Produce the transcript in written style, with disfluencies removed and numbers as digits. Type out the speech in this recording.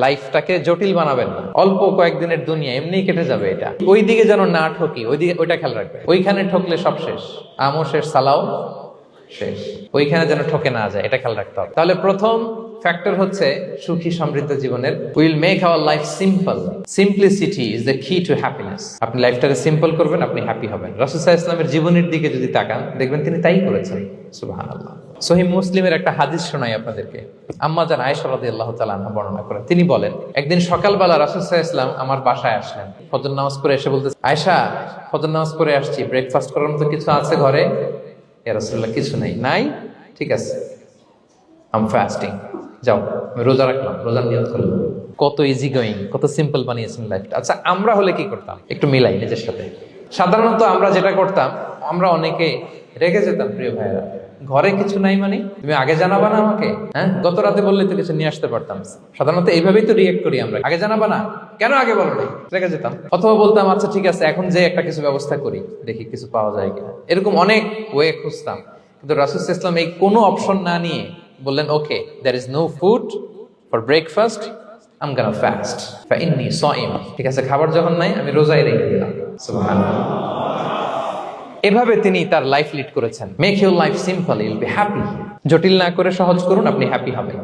লাইফটাকে জটিল বানাবেন না। অল্প কয়েকদিনের দুনিয়া এমনিই কেটে যাবে, এটা ওই দিকে যেন না ঠকি, ওইটা খেয়াল রাখবে। ওইখানে ঠকলে সব শেষ, আমও শেষ, সালাও শেষ। ওইখানে যেন ঠকে না যায়, এটা খেয়াল রাখতে হবে। তাহলে প্রথম ফ্যাক্টর হচ্ছে সুখী সমৃদ্ধ জীবনের will make our life simple. Simplicity is the কি টু হ্যাপিনেস। আপনি লাইফটাকে সিম্পল করবেন, আপনি হ্যাপি হবেন। রাসূল সাল্লাল্লাহু আলাইহি ওয়াসাল্লামের জীবনের দিকে যদি তাকান, দেখবেন তিনি তাই করেছেন। সুবহানাল্লাহ। সহিহ মুসলিমের একটা হাদিস শোনাই আপনাদেরকে। আম্মা জান আয়েশা রাদিয়াল্লাহু তাআলা আনহা বর্ণনা করেন। তিনি বলেন, একদিন সকালবেলা রাসূল সাল্লাল্লাহু আলাইহি ওয়াসাল্লাম আমার বাসায় আসলেন। ফজর নামাজ পড়ে এসে বলতেছে, আয়েশা ফজর নামাজ পড়ে আসছি, ব্রেকফাস্ট করার মতো কিছু আছে ঘরে? ইয়া রাসূলুল্লাহ, কিছু নাই। নাই? ঠিক আছে, আম ফাস্টিং, যাও আমি রোজা রাখলাম, রোজার নিয়ত করলাম। কত ইজি গোয়িং, কত সিম্পল বানিয়েছেন লাইফটা। আচ্ছা, আমরা হলে কি করতাম? একটু মিলাই নিজের সাথে। সাধারণত আমরা যেটা করতাম, আমরা অনেকে রেগে যেতাম। প্রিয় ভাইয়েরা, ঘরে কিছু নাই মানে তুমি আগে জানাবা না আমাকে? হ্যাঁ, গত রাতে বললে তো কিছু নিয়ে আসতে পারতাম। সাধারণত এইভাবেই তো রিয়েক্ট করি আমরা, আগে জানাবা না কেন, আগে বলো নাই, রেগে যেতাম। অথবা বলতাম, আচ্ছা ঠিক আছে, এখন যে একটা কিছু ব্যবস্থা করি, দেখি কিছু পাওয়া যায় কিনা। এরকম অনেক ওয়ে খুঁজতাম। কিন্তু রাসূল সাল্লাল্লাহু আলাইহি ওয়াসাল্লাম এই কোনো অপশন না নিয়ে বললেন, ওকে, there is no food for breakfast, I'm gonna fast fa inni sa'im। ঠিক আছে, খাবার যখন নাই, আমি রোজায় রেখে দিলাম। সুবহানাল্লাহ। এভাবে তিনি তার লাইফ লিড করেছেন। Make your life simple, you'll be happy. জটিল না করে সহজ করুন, আপনি হ্যাপি হবেন।